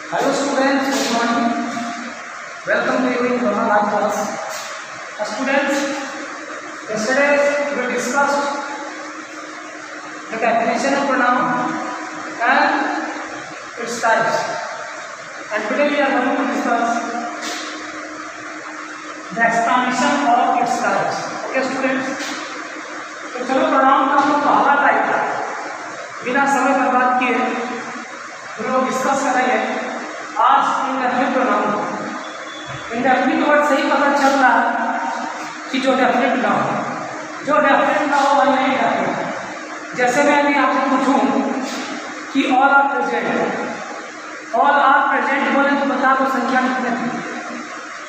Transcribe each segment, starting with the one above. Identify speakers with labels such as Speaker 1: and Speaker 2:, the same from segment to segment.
Speaker 1: Hello students, good morning. Welcome to your grammar class. Students, yesterday we discussed the definition of pronoun and its types. And today we are going to discuss the explanation of its types. Okay students? तो चलो pronoun का हम पहला type है बिना समय बर्बाद किए हम लोग डिस्कस करेंगे आज इंडेफिनिट प्रोनाउन। इंडेफिनिट वर्ड से ही पता चल रहा है कि जो डेफिनेट ना हो वही नहीं डेफिनेट। जैसे मैं अभी आपको पूछूं कि ऑल आर प्रेजेंट बोले तो बता दो संख्या कितने थी।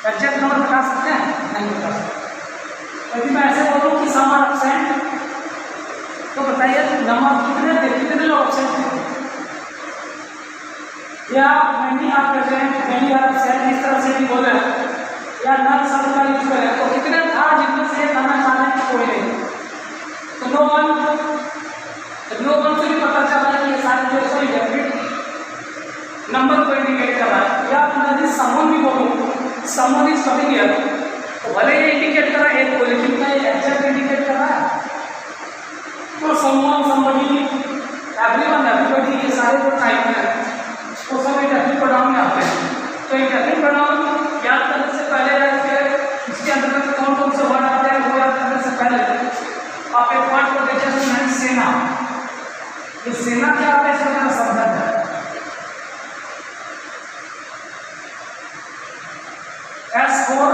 Speaker 1: एग्जैक्ट नंबर बता सकते हैं? नहीं बता सकते। यदि मैं ऐसे बोलूँ कि सम आर एब्सेंट तो बताइए नंबर कितने थे, कितने लोग एब्सेंट थे। या many are present, many are absent इस तरह से भी बोले या नन शब्द का यूज करें तो कितने था जिनमें से कहना चाहते हैं कोई नहीं। तो नो वन से भी पता चला कि ये सारे जो सही डेफिनेट नंबर को इंडिकेट कर रहा है। या मैं यदि समवन भी बोलूँ समवन इज कमिंग हियर तो भले ये इंडिकेट कर रहा है एक को, लेकिन क्या ये एग्जैक्ट इंडिकेट कर रहा है? तो समवन, समबडी, एवरीवन, एवरीबॉडी ये सारे जो टाइप हैं वो सब इंडेफिनिट प्रोनाउन में आते हैं। तो इंडेफिनिट प्रोनाउन याद करने से पहले इसके अंतर्गत कौन कौन से वर्ड आते हैं वो याद करने से पहले आप एक वर्ड को देखिए तो नहीं सेना। ये सेना क्या आता है इसका क्या शब्द है? S for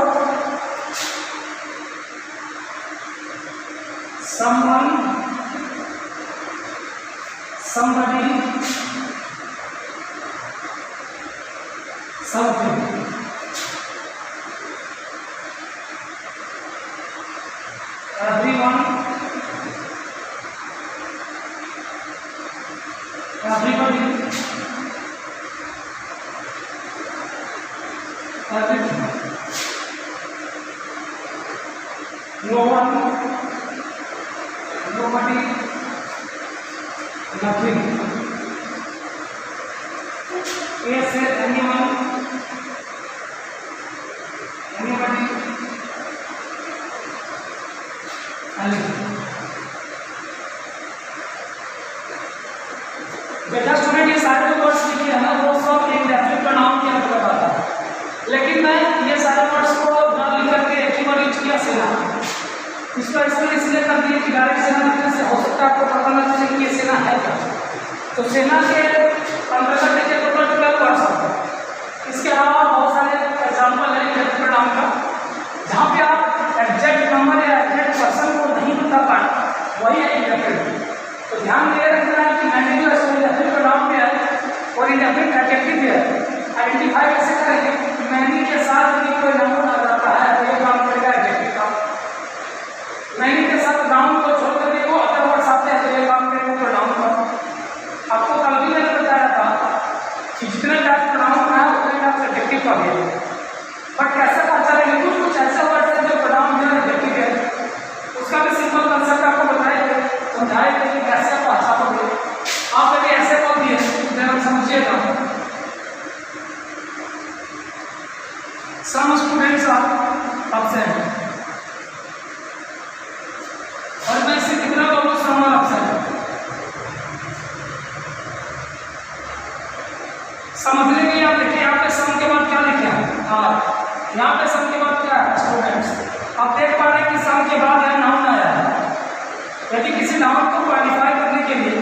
Speaker 1: someone, somebody, something. Everyone, everybody, everything. No one, nobody, nothing. A said anyone, anybody, anything. बेटा स्टूडेंट ये सारे जो वर्ड्स लिखे हैं ना वो सब इंडेफिनिट प्रोनाउन के अंतर्गत आता है, लेकिन मैं ये सारे वर्ड्स को न लिख करके एक ही बार यूज किया सेना। इसका इसलिए कर दिए कि डायरेक्ट सेना लिखने से हो सकता है आपको पता न चले कि ये सेना है क्या। तो सेना के अंतर्गत देखिए टोटल 12 वर्ड्स आते हैं। इसके अलावा बहुत सारे एग्जाम्पल हैं इंडेफिनिट प्रोनाउन का जहाँ पे आप एग्जैक्ट नंबर या एग्जैक्ट पर्सन को नहीं बता पाए वही है इंडेफिनिट। तो ध्यान ये रखना है कि मैंने जो इंडेफिनिट प्रोनाउन में है और इंडेफिनिट एडजेक्टिव है आइडेंटिफाई कैसे करेंगे कि मैनी के साथ यदि कोई नाउन आ जाता है तो ये काम करेगा एडजेक्टिव का। मैनी के साथ नाउन को छोड़ करके वो अदर वर्ड्स आते हैं तो ये काम करेगा प्रोनाउन का। आपको कल भी मैंने बताया था कि जितने टाइप प्रोनाउन का है उतने टाइप एडजेक्टिव का भी है, बट कैसे पता चलेगा? कुछ ऐसे वर्ड्स हैं जो प्रोनाउन में एडजेक्टिव है, उसका भी सिंपल कंसेप्ट आपको बताएंगे, समझाएंगे कि कैसे आपको अच्छा पड़ेगा। आप यदि ऐसे बोल दिए जरा समझिएगा। Some students are absent और मैं इसे कितना बोलूँ some are absent। समझने के लिए आप देखिए यहाँ पे सम के बाद क्या लिखा है? यहाँ पे सम के बाद क्या है स्टूडेंट्स? आप देख पा रहे हैं कि सम के बाद है नाउन आया है। यदि किसी नाउन को क्वालिफाई करने के लिए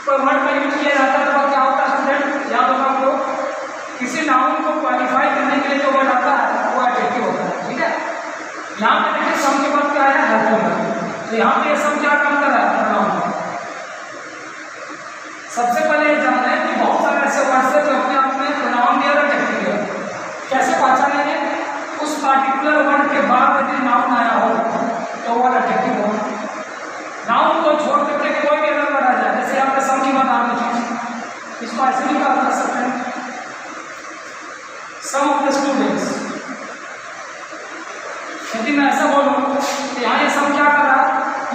Speaker 1: कोई वर्ड का यूज किया जाता है तो क्या होता है स्टूडेंट? याद होगा आपको, किसी नाउन को क्वालिफाई करने के लिए जो वर्ड आता है वो एडजेक्टिव होता है। ठीक है, यहाँ पे देखिए सम के बाद क्या आया है? तो यहाँ पे सम क्या काम कर रहा है? प्रोनाउन। सबसे पहले ये जान लें कि बहुत सारे ऐसे वर्ड्स हैं जो अपने आप में प्रोनाउन भी और एडजेक्टिव है। कैसे पहचानेंगे? उस पार्टिकुलर वर्ड के बाद यदि नाउन आया हो तो वो एडजेक्टिव हो। नाउन को छोड़ करके कोई भी अगर वर्ड आ जाए, जैसे यहाँ पे सम की बात आ रही है, इसको ऐसे भी बात कर सकते हैं सम ऑफ द स्टूडेंट्स। यदि मैं ऐसा बोलूँ तो यहाँ ये सम क्या कर रहा है?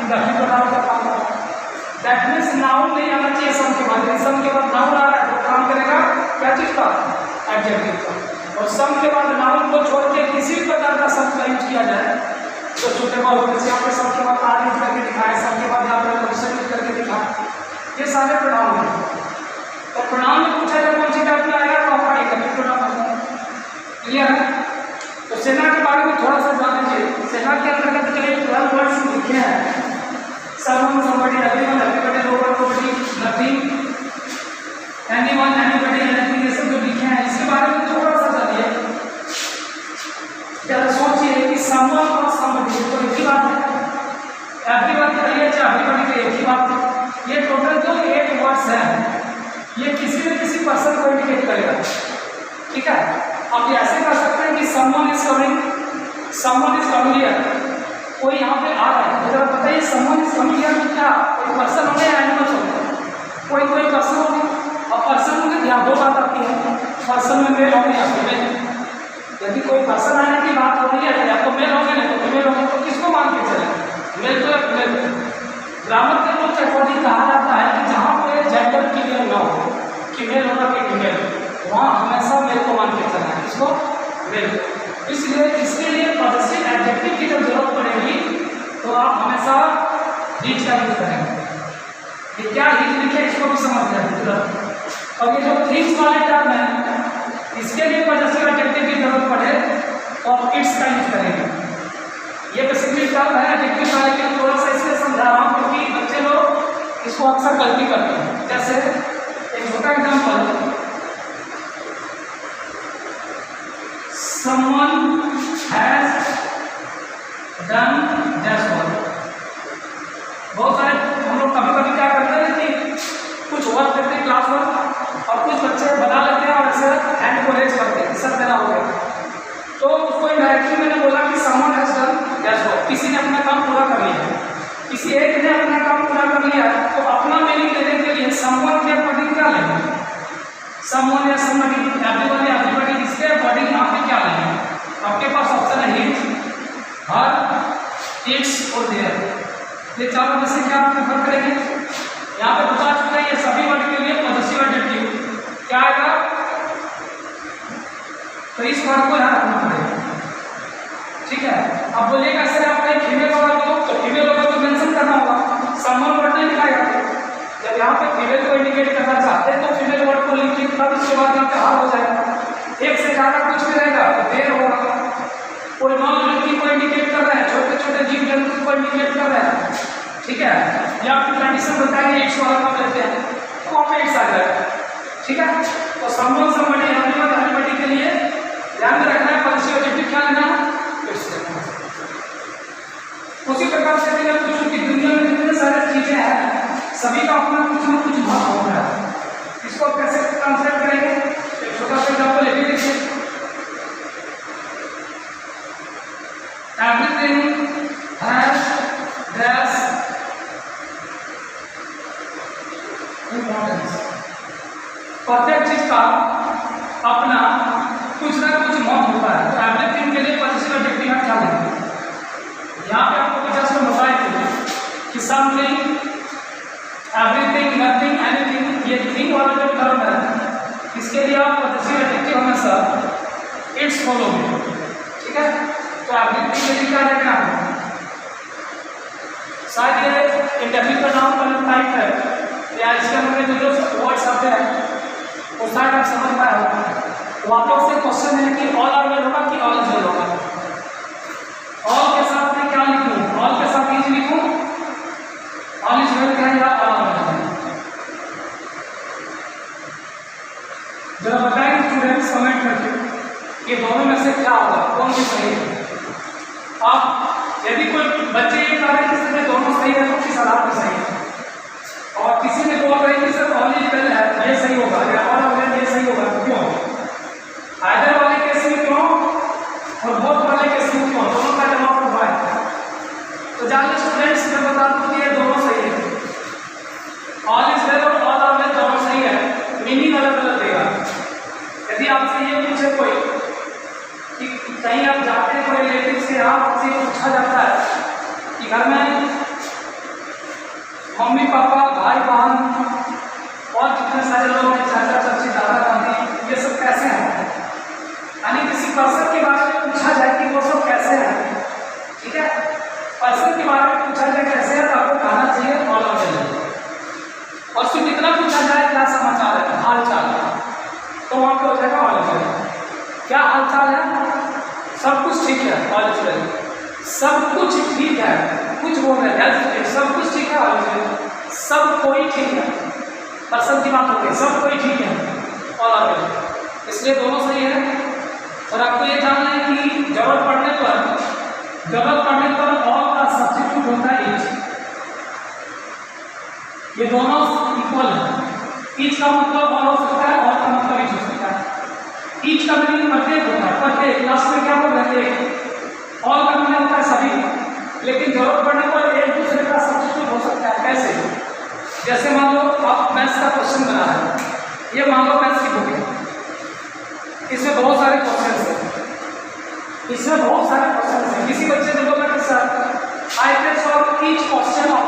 Speaker 1: इंडेफिनिट प्रोनाउन का काम कर रहा है। दैट मीन्स नाउन नहीं आना चाहिए सम के बाद। सम के बाद नाउन आ रहा है तो काम करेगा क्या चीज का? एडजेक्टिव का। और सम के बाद नाउन को छोड़ के किसी भी प्रकार का शब्द का यूज किया जाए तो सुटेबल हो। जैसे यहाँ पे सम के बाद आर यूज करके दिखाए, सम के बाद यहाँ पे क्वेश्चन यूज करके दिखाए, ये सारे प्रोनाउन हैं। तो प्रोनाउन में पूछा जाए कौन सी टाइप में आएगा तो आपका एक प्रोनाउन होगा। क्लियर है? तो सेना के बारे में थोड़ा सा जान लीजिए। सेना के अंतर्गत जो 12 वर्ड्स लिखे हैं, someone, somebody, everyone, everybody, nobody, nobody, nothing, anyone, anybody, anything, ये सब जो लिखे हैं इसके बारे में थोड़ा सा जानिए। ज़रा सोचिए कि someone और somebody तो एक ही बात है, everyone के लिए चाहे everybody के एक ही बात है। ये टोटल जो 8 वर्ड्स हैं ये किसी न किसी पर्सन को इंडिकेट करेगा। ठीक है? आप ये ऐसे कर सकते हैं कि someone is coming, someone is coming here, कोई यहाँ पे आ रहा है। तो जरा बताइए someone is coming here में क्या कोई पर्सन होंगे या एनिमल्स होंगे? कोई पर्सन होंगे। और पर्सन होंगे ध्यान दो बात आती है, पर्सन में मेल होंगे या फीमेल। यदि कोई पर्सन आने की बात हो रही है या तो मेल होंगे नहीं तो फीमेल होंगे, तो किसको मान के चले? मेल तो या फीमेल। ग्रामर के रूल के अकॉर्डिंग कहा जाता है कि जहाँ पे जेंडर क्लियर ना हो कि मेल होगा कि फीमेल, वहाँ हमेशा मेल को मान के चलना है। किसको? मेल। इसलिए इसके लिए पॉजिटिव एडजेक्टिव की जब जरूरत पड़ेगी तो आप हमेशा हीज का यूज करेंगे। ये क्या हीज लिखे इसको भी समझ जाए। और ये जो थिंग्स वाले टर्म है इसके लिए पॉजिटिव एडजेक्टिव की जरूरत पड़े और इट्स का यूज करेंगे। ये बेसिकली टर्म है एडजेक्टिव वाले के, थोड़ा सा इसलिए समझा रहा हूँ क्योंकि बच्चे लोग इसको अक्सर गलती करते हैं। जैसे एक छोटा example, someone has done this work। बहुत सारे हम लोग कभी कभी क्या करते हैं कि कुछ वर्क करते हैं क्लास वर्क और कुछ बच्चे बना लेते हैं और ऐसे हैंड को रेज करते हैं, सर मेरा हो गया। तो उसको इनडायरेक्टली मैंने बोला कि someone has done this work, किसी ने अपना काम पूरा कर लिया, किसी एक ने अपना काम पूरा कर लिया। तो अपना मीनिंग देने के लिए someone के अकॉर्डिंग क्या लेंगे? someone या somebody, everyone या everybody, इसके अकॉर्डिंग यहाँ पे क्या लेंगे? आपके पास ऑप्शन है हिट, हर, इट्स और देयर। ये चारों में से क्या आप प्रेफर करेंगे? यहाँ पे बता चुके हैं ये सभी वर्ड के लिए पॉजिटिव एडजेक्टिव क्या आएगा, तो इस वर्ड को यहाँ रखना पड़ेगा। ठीक है? अब बोलिएगा सर आप कहीं फीमेल होगा तो फीमेल होगा तो मेंशन करना होगा, समवन वर्ड नहीं लिखाएगा। जब यहाँ पे फीमेल को इंडिकेट करना चाहते हैं तो फीमेल वर्ड को लिखिए, तब इसके बाद यहाँ पे हार हो जाएगा। एक से ज़्यादा कुछ भी रहेगा तो देर होगा। कोई नॉन लिविंग को इंडिकेट कर रहे हैं, छोटे छोटे जीव जंतु को इंडिकेट कर रहे हैं। ठीक है? या आपकी कंडीशन बताएंगे इट्स वाला काम लेते हैं तो वहाँ पे इट्स आ जाएगा। ठीक है? तो समवन, समबडी, एवरीवन, एवरीबॉडी के लिए ध्यान में रखना है पॉजिटिव एडजेक्टिव क्या लेना है, इट्स लेना है। उसी प्रकार से मैं पूछूं कि दुनिया में जितने सारे चीजें हैं सभी का अपना कुछ न कुछ भाग हो रहा है, इसको कैसे ट्रांसलेट करेंगे? एक छोटा सा एग्जाम्पल लेके देखिए। Everything has that's importance. प्रत्येक चीज का अपना कुछ ना कुछ महत्व होता है। तो एवरीथिंग के लिए पॉजिटिव एडजेक्टिव क्या लेंगे? यहाँ पे आपको कुछ ऐसा बताया कि समथिंग, एवरीथिंग, नथिंग, एनीथिंग, ये थिंग वाला जो टर्म है इसके लिए आप पॉजिटिव एडजेक्टिव हमेशा इट्स फॉलो में। ठीक है? तो एवरीथिंग के लिए क्या रहेगा? शायद ये इंटरव्यू का नाम वाला टाइप है या इसके अंदर जो वर्ड्स आते हैं वो शायद आप समझ पाए होगा। तो आप लोग से क्वेश्चन है कि ऑल आर वेल होगा कि ऑल इज वेल होगा? ऑल के साथ में क्या लिखूं? ऑल के साथ इज लिखूं? ऑल इज वेल क्या या ऑल आर वेल? जरा बताएंगे स्टूडेंट्स कमेंट करके ये दोनों में से क्या होगा, कौन सी सही है? आप यदि कोई बच्चे ये कह रहे हैं कि सर दोनों सही है तो किस आधार पर सही है? और किसी ने बोल रहे कि सर ऑल इज वेल है ये सही होगा या ऑल आर वेल ये सही होगा, क्यों? आइदर वाले केस में क्यों और बोथ वाले केस में क्यों? दोनों का जवाब होगा है। तो जानिए स्टूडेंट्स मैं बता दूं कि ये दोनों सही है। ऑल इज वेल और ऑल आर वेल दोनों सही है, मीनिंग अलग अलग देगा। यदि आपसे ये पूछे कोई कि कहीं आप जाते हैं कोई रिलेटिव से, आपसे पूछा जाता है कि घर में मम्मी पापा भाई बहन और जितने सारे लोग हैं, चाचा चाची दादा दादी, ये सब कैसे हैं? बोल रहे हैं, सब कुछ ठीक है, सब कोई ठीक है, पर्सन की बात होती है, सब कोई ठीक है ऑल आर वेल, इसलिए दोनों सही है। और आपको ये जानना है कि जरूरत पड़ने पर ऑल का सब्स्टिट्यूट होता है ईच, ये दोनों इक्वल है। ईच का मतलब ऑल हो सकता है, ऑल का मतलब ईच हो सकता है। ईच का मीनिंग प्रत्येक होता है, प्रत्येक, लास्ट में क्या बोल रहे हैं, ऑल का मीनिंग होता है सभी, लेकिन जरूरत पड़ने पर एक दूसरे का सब्स्टिट्यूट हो सकता है। कैसे? जैसे मान लो आप मैथ्स का क्वेश्चन बना रहे हैं, ये मान लो मैथ्स की बुक है, इसमें बहुत सारे क्वेश्चन हैं, किसी बच्चे ने बोला कि sir I can solve each question of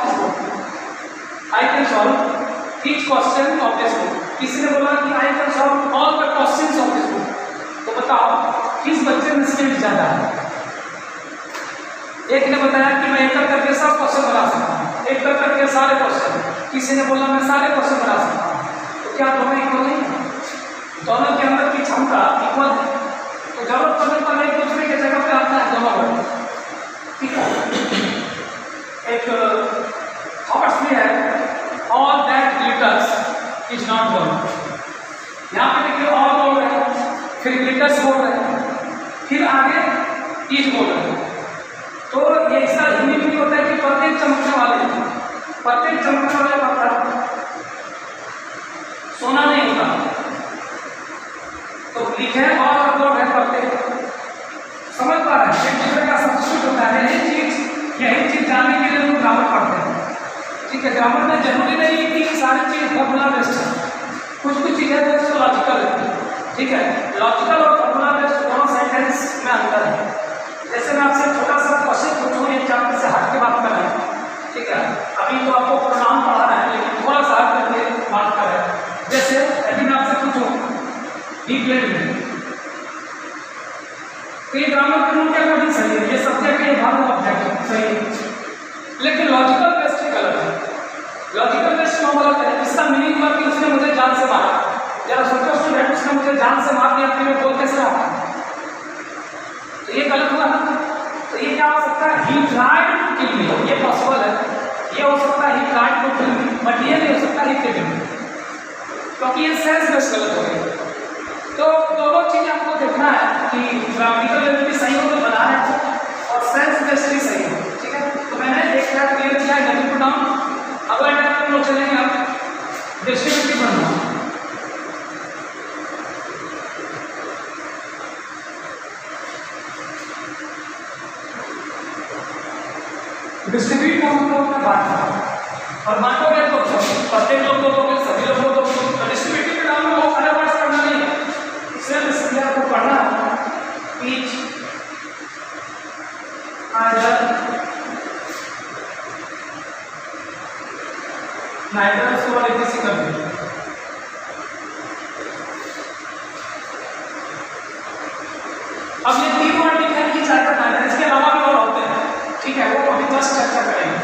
Speaker 1: this book, किसी ने बोला कि I can solve all the questions of this book. तो बताओ किस बच्चे में स्किल ज्यादा है? एक ने बताया कि मैं एक करके सब क्वेश्चन बना सकता हूँ, एक करके सारे क्वेश्चन, किसी ने बोला मैं सारे क्वेश्चन बना सकता हूँ। तो क्या दोनों इक्वल नहीं है? दोनों के अंदर की क्षमता इक्वल है, तो जरूरत पड़ने पर एक दूसरे के जगह पे आता है दोनों वर्ड, ठीक है। एक थॉट्स भी है, all that glitters is not gold. यहाँ पे देखिए ऑल बोल रहे हैं, फिर ग्लिटर्स बोल रहे हैं, फिर आगे इज बोल रहे हैं। तो ये इसका हिंदी में होता है कि प्रत्येक चमकने वाले पत्थर सोना नहीं होता। तो लिखे और बोल रहे प्रत्येक, समझ पा रहे हैं, एक दूसरे का सब्स्टिट्यूट होता है। यही चीज जानने के लिए लोग ग्रामर पढ़ते हैं, ठीक है। ग्रामर में जरूरी नहीं कि सारी चीज फॉर्मूला बेस्ड है, कुछ चीजें तो लॉजिकल है, ठीक है। लॉजिकल और फॉर्मूला बेस्ड दोनों सेंटेंस में अंतर है। जैसे मैं आपसे छोटा सा क्वेश्चन पूछूँ, एक चैप्टर से हट के बात कर रहे हैं, ठीक है। अभी तो आपको प्रोनाउन पढ़ा रहा है, लेकिन थोड़ा सा हट करके बात कर रहे हैं। जैसे यदि मैं आपसे पूछूँ बी प्लेन में, तो ये ग्रामर के रूल के अकॉर्डिंग सही है, ये सब्जेक्ट है, भाग ऑब्जेक्ट सही है, लेकिन लॉजिकल बेस्ड गलत है। लॉजिकल बेस्ड क्यों गलत है? इसका मीनिंग हुआ कि उसने मुझे जान से मारा, जरा सोचो स्टूडेंट, उसने मुझे जान से मार दिया, फिर मैं बोल कैसे रहा? तो ये गलत हुआ ना। तो ये क्या हो सकता है, ही ट्राइड टू किल मी, ये पॉसिबल है। ये हो सकता है he tried to kill me, but ये नहीं हो सकता ही किल मी, क्योंकि ये सेंस बेस्ड गलत हो गई। तो दोनों चीजें हमको देखना है कि ग्रामेटिकल लेवल भी सही हो तो बना है, और सेंस बेस्ड भी सही हो, ठीक है। तो मैंने एक बार क्लियर किया है, नोट डाउन। अगला टाइम हम लोग चलेंगे आप डिस्ट्रीब्यूटिव बनना। डिस्ट्रीब्यूट का मतलब है बांटना, और बांटोगे तो प्रत्येक लोग को दोगे, सभी लोगों को दोगे। डिस्ट्रीब्यूटिव के नाम में बहुत सारे वर्ड्स पढ़ना नहीं है, इसलिए आपको पढ़ना ईच, आइदर, नाइदर, सो और इसी कर दो। अब ये तीन वर्ड लिखे हैं, ईच, आइदर, नाइदर, इसके अलावा भी और होते हैं, ठीक है, वो अभी जस्ट चर्चा करेंगे।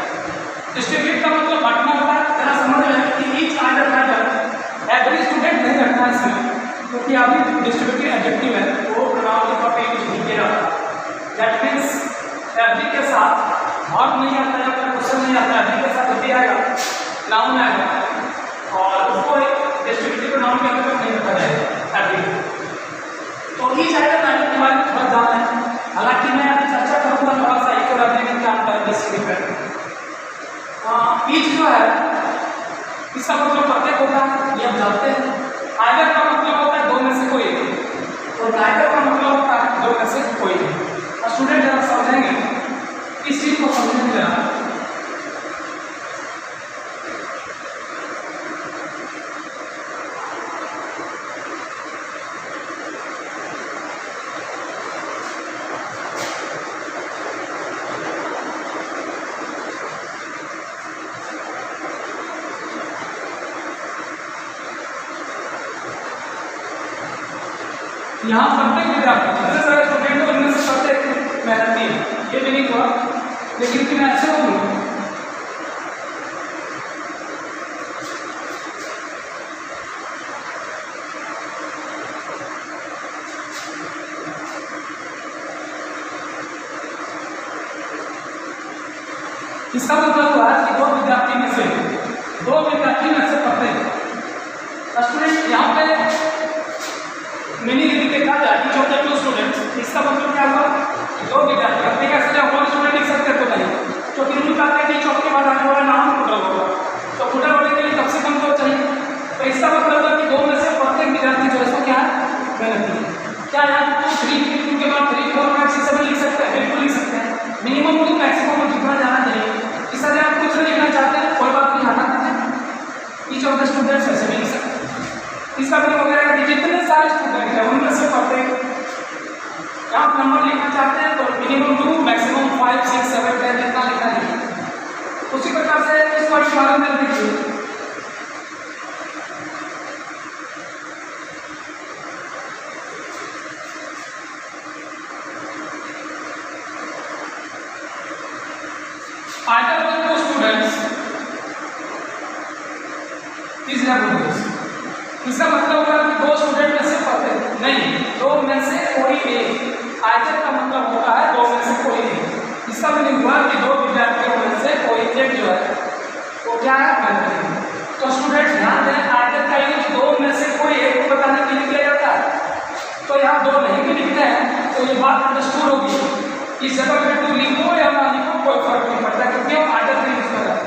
Speaker 1: डिस्ट्रीब्यूट का मतलब बांटना होता है, जरा समझ लें कि each, either, neither every student नहीं रखना है इसमें, क्योंकि अभी डिस्ट्रीब्यूटिव एडजेक्टिव है, वो प्रोनाउन के पर यूज नहीं किया जाता। दैट मींस एवरी के साथ वर्ब नहीं आता है, क्वेश्चन नहीं आता है, एवरी के साथ भी आएगा, नाउन आएगा, और उसको डिस्ट्रीब्यूटिव प्रोनाउन के अंदर नहीं रखा जाएगा एवरी। तो ईच, आइदर, नाइदर के बारे में थोड़ा जानना है, हालांकि मैं अभी चर्चा करूँगा थोड़ा सा एक और अपने में क्या अंतर है इसके डिपेंड। ईच जो है इसका मतलब प्रत्येक होता है, ये हम जानते हैं। आइदर का मतलब होता है दो में से कोई एक, और नाइदर का मतलब होता है दो में से कोई एक। और स्टूडेंट जरा समझेंगे इस चीज को, समझेंगे जरा। यहाँ प्रत्येक विद्यार्थी जितने सारे स्टूडेंट हो उनमें से प्रत्येक मेहनती है, ये भी नहीं हुआ, लेकिन कि मैं अच्छे हो गया। इसका मतलब हुआ कि दो विद्यार्थी में से पढ़ते हैं स्टूडेंट। यहाँ पे मीनिंग लिखा जाए each of the two students, इसका मतलब क्या हुआ? दो विद्यार्थी। अपने कैसे वन स्टूडेंट लिख सकते तो नहीं, क्योंकि रूल का है ईच ऑफ के बाद आने वाला नाम फुटर होगा, तो फुटर होने के लिए कम से कम दो चाहिए। तो इसका मतलब है कि दो में से प्रत्येक विद्यार्थी जो है सो क्या है? मेहनती है। क्या यहाँ 2 3 के बाद 3 4 5 6 7 लिख सकते हैं? बिल्कुल लिख सकते हैं। मिनिमम टू मैक्सिमम जितना जाना चाहिए। इस तरह आप कुछ नहीं लिखना चाहते हैं कोई बात नहीं, हटा दीजिए, ईच ऑफ द स्टूडेंट्स ऐसे भी लिख सकते हैं। इसका मतलब वगैरह कि जितने सारे स्टूडेंट हैं उनमें से प्रत्येक आप नंबर लिखना चाहते हैं तो मिनिमम 2 मैक्सिमम 5 6 7 10 जितना लिखना है। उसी प्रकार से इस वर्ष वाले में देखिए either of the two students is reproduced। इसका मतलब होगा कि दो स्टूडेंट में से प्रत्येक नहीं, दो में से कोई एक। आइदर का मतलब होता है दो में से कोई एक। इसका मतलब हुआ कि दो विद्यार्थियों में से कोई एक जो है वो क्या है? तो स्टूडेंट ध्यान दें, आइदर का यूज दो में से कोई एक को बताने के लिए किया जाता है। तो यहाँ दो नहीं भी लिखते हैं तो ये बात अंडरस्टूड होगी। इस जगह पे टू लिखो या ना लिखो कोई फर्क नहीं पड़ता, क्योंकि हम आइदर नहीं यूज कर रहे हैं।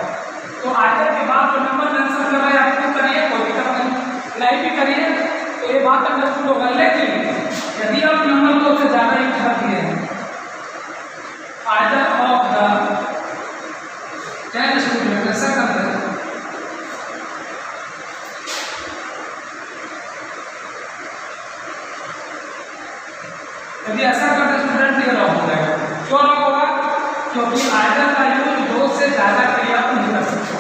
Speaker 1: तो आइदर के बाद जो नंबर मेंशन कर रहे हैं आप क्यों करिए, कोई दिक्कत नहीं भी करिए तो ये बात अंडरस्टूड होगा। लेकिन यदि आप नंबर 2 से ज़्यादा यूज कर दिए आइदर ऑफ द 10 स्टूडेंट, ऐसा करते हैं यदि ऐसा करते स्टूडेंट ये रॉन्ग हो जाएगा। क्यों रॉन्ग होगा? क्योंकि आइदर का यूज 2 से ज़्यादा क्रिया नहीं कर सकते।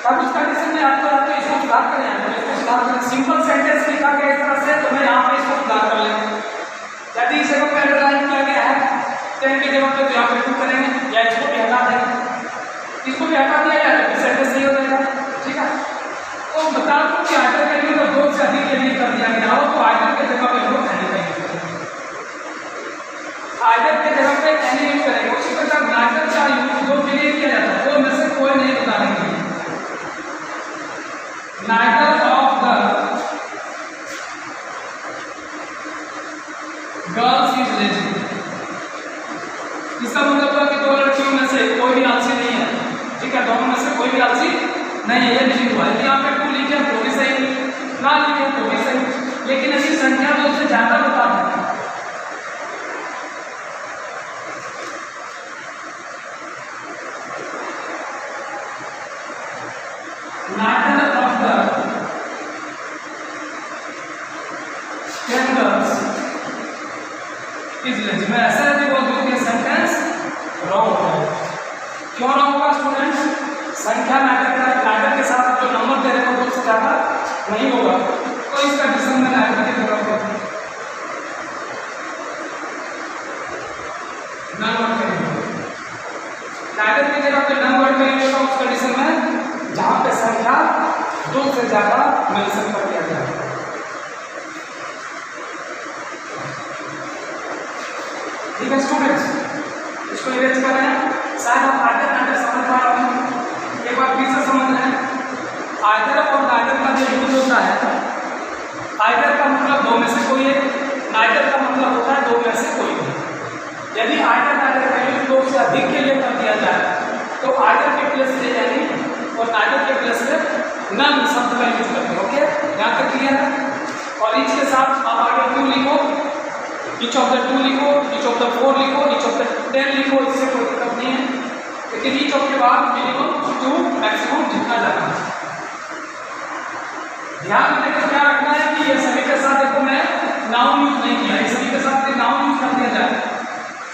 Speaker 1: तब उस कंडीशन में आपको इसको सुधार करें, सिंपल सेंटेंस लिखा गया इस तरह से, तो मैं यहाँ पे इसको सुधार कर लेंगे। यदि इस जगह पे अंडरलाइन किया गया है 10 की जगह पे तो यहाँ पे 2 करेंगे या इसको भी हटा देंगे। इसको भी हटा दिया जाए तो सेंटेंस सही हो जाएगा। ठीक है, तो बता दूँ कि आइदर के लिए 2 से अधिक के लिए कर दिया गया हो तो आइदर के जगह पे लोग एनी का यूज करेंगे, आइदर के जगह पे एनी यूज करेंगे। उसी प्रकार नाइदर का यूज 2 के लिए किया जाता है, 2 में से कोई नहीं बताने के लिए। Neither of the girls is lazy। इसका मतलब है कि 2 लड़कियों में से कोई भी आलसी नहीं है। ठीक है, दोनों में से कोई भी आलसी नहीं है, ये नहीं हुआ। यदि यहाँ पे 2 लिखे तो भी सही, ना लिखे तो भी सही। लेकिन यदि संख्या 2 से ज्यादा बता दें neither of the 10 girls is lazy। मैं ऐसा यदि बोल दूं कि सेंटेंस रॉन्ग होगा। क्यों रॉन्ग होगा स्टूडेंट्स? संख्या नाइदर के साथ जो नंबर दे रहे हो 2 से ज़्यादा नहीं होगा, तो इस कंडीशन में नाइदर की जगह पर नन वर्ड करेंगे। नाइदर की जगह पे नन वर्ड करेंगे तो उस कंडीशन में जहाँ पे संख्या 2 से ज़्यादा मेंशन कर दिया गया है। ठीक है स्टूडेंट्स, इसको इरेज कर रहे हैं। शायद आप आइदर नाइदर समझ पा रहे हैं, एक बार फिर से समझ रहे हैं। आइदर और नाइदर का जो यूज होता है, आइदर का मतलब 2 में से कोई एक, नाइदर का मतलब होता है 2 में से कोई नहीं। यदि आइदर नाइदर का यूज 2 से अधिक के लिए कर दिया जाए तो आइदर के प्लेस से यानी और नाइदर के प्लेस से नन शब्द का यूज करते हैं। ओके, यहाँ तक क्लियर है? और ईच के साथ आप आगे 2 लिखो, ईच ऑफ द 2 लिखो, ईच ऑफ द 4 लिखो, ईच ऑफ द 10 लिखो, इससे कोई दिक्कत नहीं है। लेकिन ईच ऑफ के बाद मिनिमम 2 मैक्सिमम जितना जाना है। ध्यान देकर क्या रखना है कि ये सभी के साथ देखो मैं नाउन यूज नहीं किया, इस सभी के साथ नाउन यूज कर दिया जाए।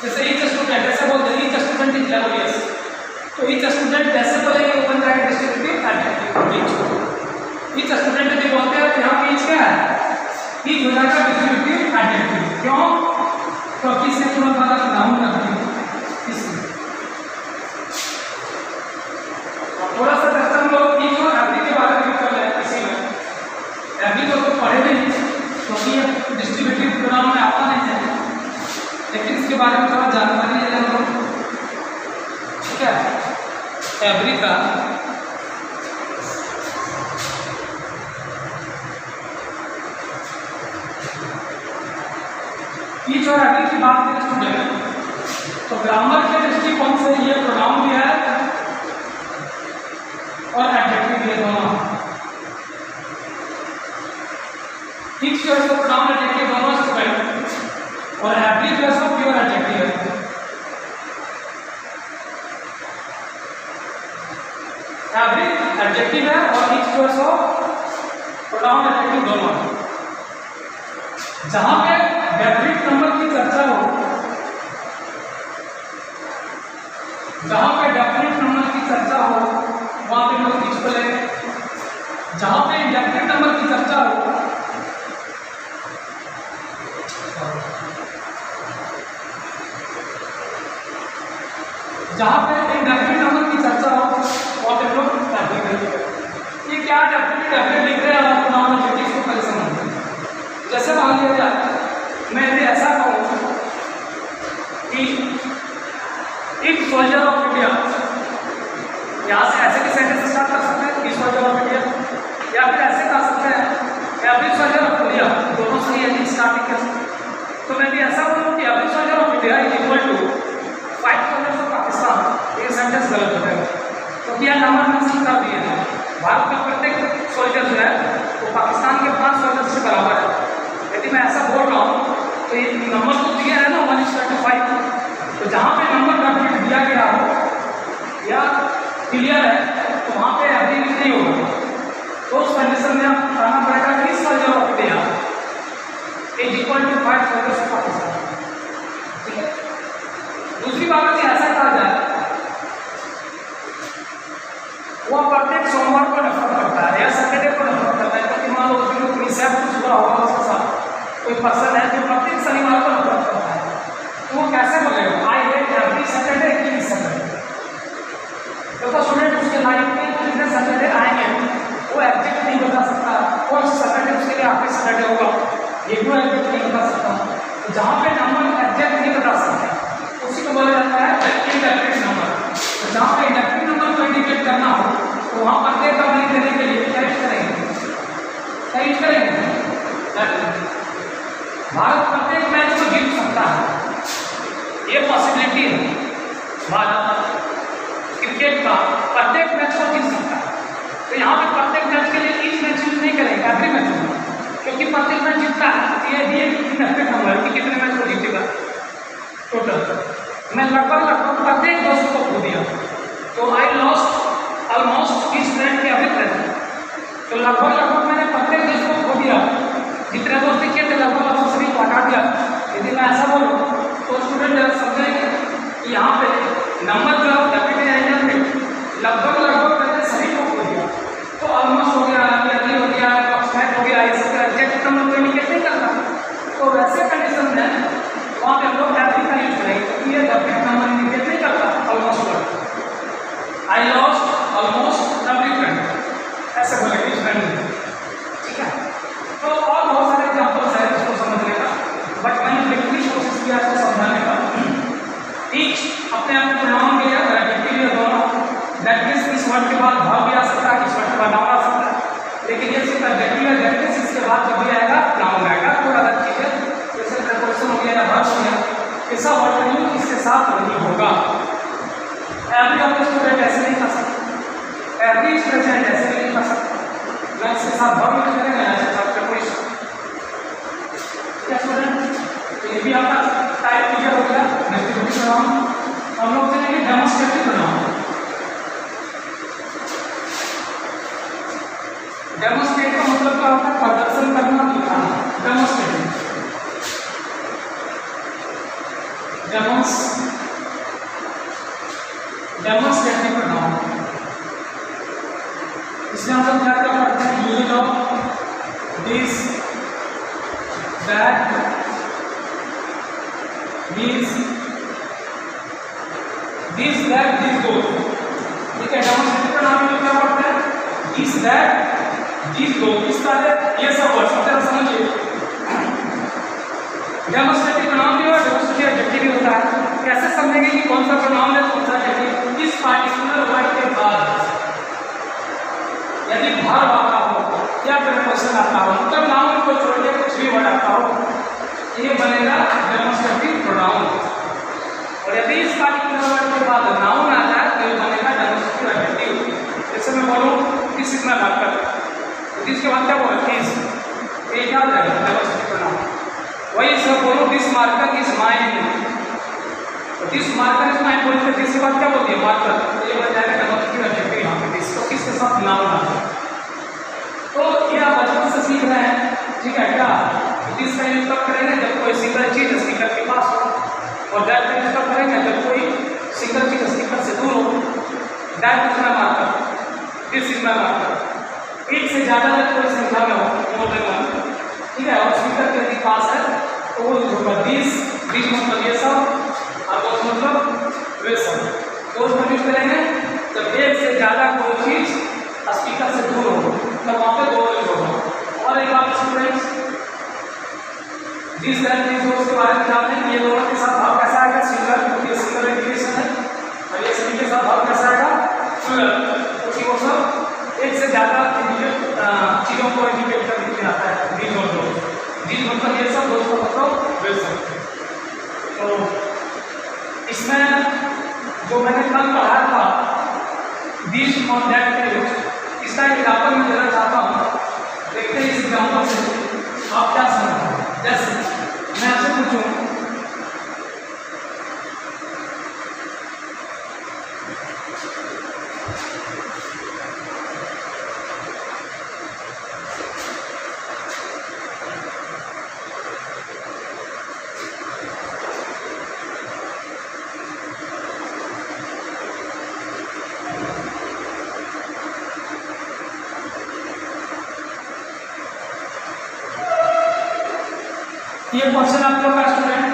Speaker 1: जैसे ईच स्टूडेंट ऐसे बोलते हैं ईच स्टूडेंट इज लेबोरियस, तो ईच स्टूडेंट ऐसे बोलेंगे open bracket distributive adjective. Each student यदि बोलते हैं तो यहाँ पे ईच क्या है? ईच हो जाएगा डिस्ट्रीब्यूटिव एडजेक्टिव। क्यों? क्योंकि इससे तुरंत वाला नाउन रखती है। इसलिए थोड़ा सा चर्चा हम लोग ईच और एवरी के बारे में कर रहे हैं। इसीलिए एवरी तो पढ़े नहीं क्योंकि ये डिस्ट्रीब्यूटिव प्रोनाउन में आता नहीं है, लेकिन इसके बारे में थोड़ा जानकारी ले लें हम लोग। एवरी का ईच और एवरी की बात करें स्टूडेंट तो ग्रामर के दृष्टिकोण से ये प्रोनाउन भी है और एडजेक्टिव भी है दोनों। ईच जो है प्रोनाउन एडजेक्टिव दोनों स्टूडेंट और एवरी जो है प्योर एडजेक्टिव है। एवरी एडजेक्टिव है और ईच जो है प्रोनाउन एडजेक्टिव दोनों। जहां पे डेफिनेट नंबर की चर्चा हो, जहां पे डेफिनेट नंबर की चर्चा हो वहां पे लोग ईच को लेंगे। जहां पे इंडेफिनिट नंबर की चर्चा हो, जहां पे इंडेफिनिट नंबर की चर्चा हो वहां पे लोग डेफिनेट। ये क्या डेफिनेट लिख रहे हैं आप प्रोनाउन एडजेक्टिव को पहले समझते हैं। जैसे मान लिया जाए मैं यदि ऐसा कहूँ कि इफ सोल्जर ऑफ इंडिया, यहाँ से ऐसे भी सेंटेंस स्टार्ट कर सकते हैं इफ सोल्जर ऑफ इंडिया, या फिर ऐसे कर सकते हैं एवरी सोल्जर ऑफ इंडिया, दोनों सही है स्टार्टिंग कर सकते। तो मैं भी ऐसा बोलूँ कि every soldier of India is equal to 5 soldiers of Pakistan, ये सेंटेंस गलत हो जाएगा क्योंकि यह नंबर मेंशन कर दिए हैं। भारत का प्रत्येक सोल्जर जो है वो पाकिस्तान के 5 सोल्जर से बराबर है। यदि मैं ऐसा बोल रहा हूँ तो ये नंबर तो दिया है ना 1:5, तो जहाँ पे नंबर डेफिनेट दिया गया हो या क्लियर है तो वहाँ पे एवरी नहीं होगा। तो उस कंडीशन में आप कहना पड़ेगा कि soldier of India is equal to 5 soldiers of Pakistan. ठीक है। दूसरी बात यदि ऐसा कहा जाए वह प्रत्येक सोमवार को नफरत करता है या सैटरडे को नफरत करता है, क्योंकि मान लो उसमें कोई प्रिंसेप कुछ हुआ होगा उसके साथ, कोई पर्सन है जो प्रत्येक शनिवार को नफरत करता है, तो वो कैसे बोलेगा आई हेट एवरी सैटरडे की सैटरडे। देखो स्टूडेंट उसके लाइफ में कितने सैटरडे आएंगे वो एग्जैक्ट नहीं बता सकता, कौन सा सैटरडे उसके लिए आखिरी सैटरडे होगा ये भी एग्जैक्ट नहीं बता सकता। तो जहाँ पे नंबर एग्जैक्ट नहीं बता सकते उसी को बोला जाता है इंडेफिनिट नंबर। तो जहाँ पे इंडेफिनिट नंबर को इंडिकेट करना हो तो वहाँ प्रत्येक का वैल्यू देने के लिए क्या यूज करेंगे भारत प्रत्येक मैच को जीत सकता है, ये पॉसिबिलिटी है। भारत क्रिकेट का प्रत्येक मैच को जीत सकता है, तो यहाँ पे प्रत्येक मैच के लिए इस मैच यूज नहीं करेंगे एवरी मैच होगा, क्योंकि प्रत्येक मैच जीतता है। ये इंडेफिनिट नंबर कि कितने मैच को जीतेगा टोटल। मैं लगभग प्रत्येक दोस्त को खो दिया, तो आई लॉस्ट ऑलमोस्ट इस फ्रेंड के अभी फ्रेंड, तो लगभग मैंने प्रत्येक दोस्त को खो दिया। जितने दोस्त किए थे लगभग सभी को हटा दिया। यदि मैं ऐसा बोलूँ तो स्टूडेंट समझेंगे कि यहाँ पे नंबर जो है डेफिनेट लगभग मैंने सभी को खो दिया, तो ऑलमोस्ट हो गया, अर्ली हो गया, अप्रॉक्सीमेट हो गया, ये सब एग्जैक्ट नंबर को इंडिकेट नहीं करता। तो वैसे कंडीशन में वहाँ पे हम लोग एवरी का यूज करेंगे क्योंकि ये डेफिनेट नंबर इंडिकेट नहीं करता। Almost I lost almost every friend ऐसे बोलेंगे इस फ्रेंड में। ठीक है। तो और बहुत सारे एग्जाम्पल्स है इसको समझने का, बट मैंने लिखने की कोशिश किया इसको समझाने का। ईच अपने आप को नाम दिया एडजेक्टिव दोनों, दैट मींस इस वर्ड के बाद भाव भी आ सकता है, इस वर्ड के बाद नाउन आ सकता है, लेकिन ये सिर्फ एडजेक्टिव है। दैट मींस इसके बाद जब भी आएगा नाउन आएगा, कोई अलग चीज है जैसे प्रीपोजिशन हो गया या वर्ब हो गया, ऐसा वर्ड नहीं इसके साथ नहीं होगा। एवरी ऑफ स्टूडेंट ऐसे नहीं कर सकते, एवरी प्रेजेंट ऐसे नहीं कर सकते, मैं इसके साथ वर्ब यूज करेंगे ऐसे साथ प्रीपोजिशन। क्या स्टूडेंट, तो ये भी आपका टाइप क्लियर हो गया। नेक्स्ट टॉपिक पर हम लोग चलेंगे डेमोंस्ट्रेटिव प्रोनाउन। डेमोंस्ट्रेट का मतलब क्या होता है? प्रदर्शन करना, दिखाना। डेमोंस्ट्रेटिव डेमोंस्ट्रेटिव प्रोनाउन, इसमें हम लोग क्या क्या करते हैं? Use of this, that, this, that, this, those. ठीक है। डेमोंस्ट्रेटिव प्रोनाउन में क्या करते हैं? दिस, दैट, दिस, दोस, इस तरह ये सब वर्ड सब समझिए। डेमोंस्ट्रेटिव प्रोनाउन भी और डेमोंस्ट्रेटिव एडजेक्टिव भी होता है। कैसे समझेंगे कि कौन सा प्रोनाउन है कौन सा एडजेक्टिव? इस पार्टिकुलर वर्ड के बाद यदि भार आता हो या प्रीपोजिशन आता हो, मतलब नाउन को छोड़ के कुछ भी वर्ड आता हो, ये बनेगा डेमोस्ट्रेटिव प्रोनाउन। और यदि इस पार्टिकुलर वर्ड के बाद नाउन आ जाए तो ये बनेगा डेमोस्ट्रेटिव एडजेक्टिव। जैसे मैं बोलूँ दिस इज माय मार्कर, तो दिस के बाद क्या बोला? दिस, ये क्या हो जाएगा? Demonstrative pronoun. वही सब बोलो दिस मार्कर इज माइन, तो दिस मार्कर इज माइन बोलते दिस के बाद क्या बोलती है? मार्कर, तो ये बन जाएगा डेमोस्ट्रेटिव एडजेक्टिव। यहाँ पे दिस तो किसके साथ? नाउन आता है। तो ये आप बचपन से सीख रहे हैं, ठीक है क्या? दिस का यूज कब करेंगे? जब कोई सिंगल चीज स्पीकर के पास हो, और दैट का यूज कब करेंगे? जब कोई सिंगल चीज स्पीकर से दूर हो। That is my marker, this is my marker. एक से ज्यादा जब कोई संख्या में हो, मोर देन वन, ठीक है, और स्पीकर के यदि पास है तो वो होगा दिस। दिस मतलब ये सब, और वो मतलब वे सब। तो उसमें यूज करेंगे जब एक से ज्यादा कोई चीज स्पीकर से दूर हो, तब वहाँ पे दो यूज होगा। और एक बात स्टूडेंट्स, दिस दैट दिस उसके बारे में जानते हैं। ये दोनों के साथ भाव कैसा आएगा? सिंगुलर, क्योंकि सिंगुलर इंडिकेशन है। और ये सभी के साथ भाव कैसा आएगा? प्लूरल, क्योंकि वो सब एक से ज्यादा चीजों को इंडिकेट करने के आता है। दिस और दो, दिस मतलब ये सब, दोस्तों मतलब वे सब। तो इसमें जो मैंने कल पढ़ाया था दिस और दैट का यूज, इसका एग्जाम्पल मैं देना चाहता हूँ। देखते हैं इस एग्जाम्पल से आप क्या समझते हैं। जैसे मैं आपसे पूछूं, ये क्वेश्चन आप लोग का स्टूडेंट,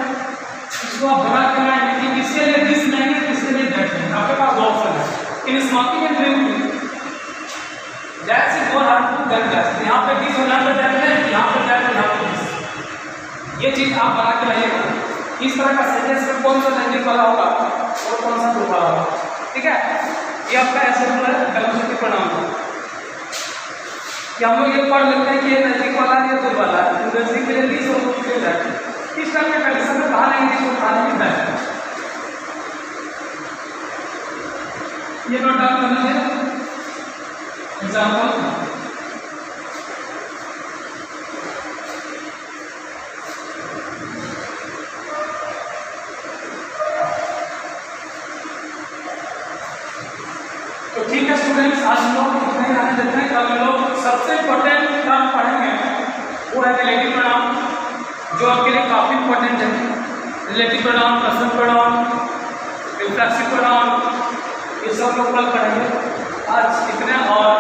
Speaker 1: इसको आप बना के लाएंगे कि किसके लिए दिस लेंगे, किसके लिए दैट लेंगे। आपके पास दो ऑप्शन है in smoking and drinking. That's is more harmful than that. यहाँ पे दिस और यहाँ पे दैट है, यहाँ पे दैट और यहाँ पे दिस। ये चीज आप बना के लाइएगा। इस तरह का सेंटेंस में कौन सा लैंग्वेज वाला होगा और कौन सा ग्रुप वाला होगा, ठीक है। ये आपका ऐसे है डेमोस्ट्रेटिव प्रोनाउन। क्या हम लोग ये पढ़ लेते हैं कि ये नजदीक वाला है, ये दूर वाला है, नजदीक के लिए दिस और दूर के लिए दैट। इस टाइप के कंडीशन में कहा नहीं दिस और कहा नहीं दैट। ये नोट डाउन कर लीजिए। एग्जाम्पल, तो ठीक है स्टूडेंट्स, आज हम लोग इतने आने देते हैं। कल हम लोग सबसे इम्पोर्टेंट टर्म पढ़ेंगे, वो है रिलेटिव प्रोनाउन, जो आपके लिए काफ़ी इम्पोर्टेंट है। Relative pronoun, personal pronoun, reflexive pronoun, ये सब लोग कल पढ़ेंगे। आज इतने, और